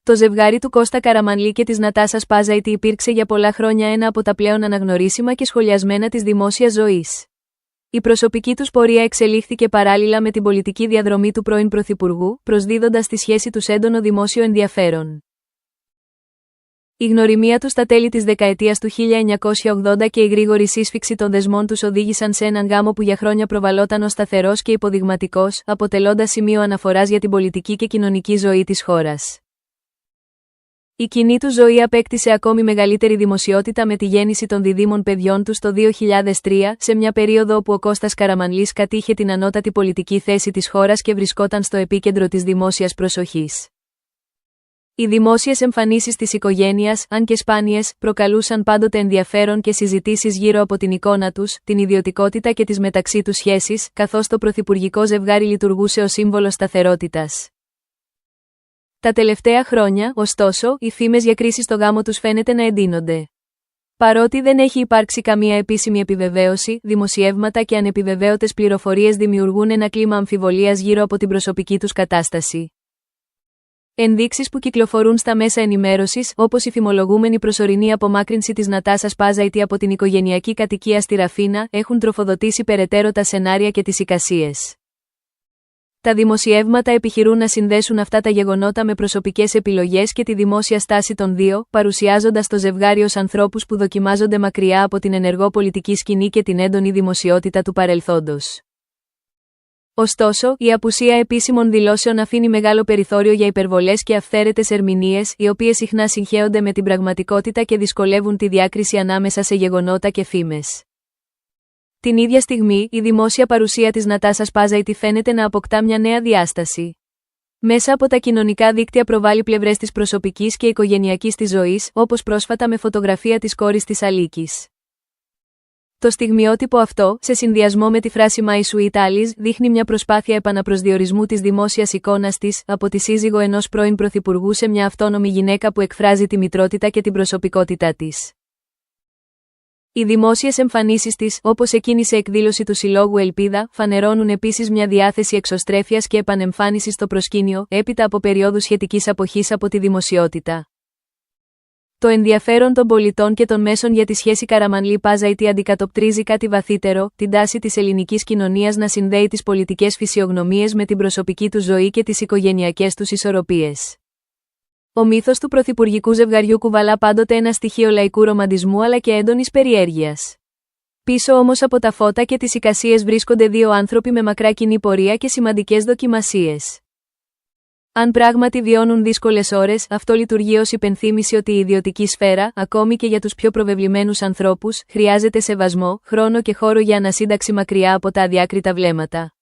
Το ζευγάρι του Κώστα Καραμανλή και της Νατάσας Πάζαιτη υπήρξε για πολλά χρόνια ένα από τα πλέον αναγνωρίσιμα και σχολιασμένα της δημόσιας ζωής. Η προσωπική τους πορεία εξελίχθηκε παράλληλα με την πολιτική διαδρομή του πρώην Πρωθυπουργού, προσδίδοντας στη σχέση τους έντονο δημόσιο ενδιαφέρον. Η γνωριμία τους στα τέλη της δεκαετίας του 1980 και η γρήγορη σύσφυξη των δεσμών τους οδήγησαν σε έναν γάμο που για χρόνια προβαλόταν ως σταθερός και υποδειγματικός, αποτελώντας σημείο αναφοράς για την πολιτική και κοινωνική ζωή της χώρας. Η κοινή του ζωή απέκτησε ακόμη μεγαλύτερη δημοσιότητα με τη γέννηση των διδήμων παιδιών τους το 2003, σε μια περίοδο όπου ο Κώστας Καραμανλής κατήχε την ανώτατη πολιτική θέση της χώρας και βρισκόταν στο επίκεντρο της δημόσιας προσοχής. Οι δημόσιες εμφανίσεις της οικογένειας, αν και σπάνιες, προκαλούσαν πάντοτε ενδιαφέρον και συζητήσεις γύρω από την εικόνα τους, την ιδιωτικότητα και τις μεταξύ τους σχέσεις, καθώς το πρωθυπουργικό ζευγάρι λειτουργούσε ως σύμβολο σταθερότητας. Τα τελευταία χρόνια, ωστόσο, οι φήμες για κρίση στο γάμο τους φαίνεται να εντείνονται. Παρότι δεν έχει υπάρξει καμία επίσημη επιβεβαίωση, δημοσιεύματα και ανεπιβεβαίωτες πληροφορίες δημιουργούν ένα κλίμα αμφιβολίας γύρω από την προσωπική τους κατάσταση. Ενδείξεις που κυκλοφορούν στα μέσα ενημέρωσης, όπως η φημολογούμενη προσωρινή απομάκρυνση της Νατάσας Πάζαιτη από την οικογενειακή κατοικία στη Ραφίνα, έχουν τροφοδοτήσει περαιτέρω τα σενάρια και τις εικασίες. Τα δημοσιεύματα επιχειρούν να συνδέσουν αυτά τα γεγονότα με προσωπικές επιλογές και τη δημόσια στάση των δύο, παρουσιάζοντας το ζευγάρι ως ανθρώπους που δοκιμάζονται μακριά από την ενεργό πολιτική σκηνή και την έντονη δημοσιότητα του παρελθόντος. Ωστόσο, η απουσία επίσημων δηλώσεων αφήνει μεγάλο περιθώριο για υπερβολές και αυθαίρετες ερμηνείες, οι οποίες συχνά συγχέονται με την πραγματικότητα και δυσκολεύουν τη διάκριση ανάμεσα σε γεγονότα και φήμες. Την ίδια στιγμή, η δημόσια παρουσία της Νατάσας Πάζαιτη φαίνεται να αποκτά μια νέα διάσταση. Μέσα από τα κοινωνικά δίκτυα προβάλλει πλευρές της προσωπικής και οικογενειακής της ζωής, όπως πρόσφατα με φωτογραφία της κόρης της Αλίκης. Το στιγμιότυπο αυτό, σε συνδυασμό με τη φράση My Sweet Alice, δείχνει μια προσπάθεια επαναπροσδιορισμού της δημόσιας εικόνας της, από τη σύζυγο ενός πρώην πρωθυπουργού σε μια αυτόνομη γυναίκα που εκφράζει τη μητρότητα και την προσωπικότητά της. Οι δημόσιες εμφανίσεις της, όπως εκείνη σε εκδήλωση του Συλλόγου Ελπίδα, φανερώνουν επίσης μια διάθεση εξωστρέφειας και επανεμφάνισης στο προσκήνιο, έπειτα από περιόδους σχετικής αποχής από τη δημοσιότητα. Το ενδιαφέρον των πολιτών και των μέσων για τη σχέση Καραμανλή-Πάζαιτη αντικατοπτρίζει κάτι βαθύτερο, την τάση της ελληνικής κοινωνίας να συνδέει τις πολιτικές φυσιογνωμίες με την προσωπική του ζωή και τις οικογενειακές τους ισορροπίες. Ο μύθος του πρωθυπουργικού ζευγαριού κουβαλά πάντοτε ένα στοιχείο λαϊκού ρομαντισμού αλλά και έντονης περιέργειας. Πίσω όμως από τα φώτα και τις εικασίες βρίσκονται δύο άνθρωποι με μακρά κοινή πορεία και σημαντικές δοκιμασίες. Αν πράγματι βιώνουν δύσκολες ώρες, αυτό λειτουργεί ως υπενθύμηση ότι η ιδιωτική σφαίρα, ακόμη και για τους πιο προβεβλημένους ανθρώπους, χρειάζεται σεβασμό, χρόνο και χώρο για ανασύνταξη μακριά από τα αδιάκριτα βλέμματα.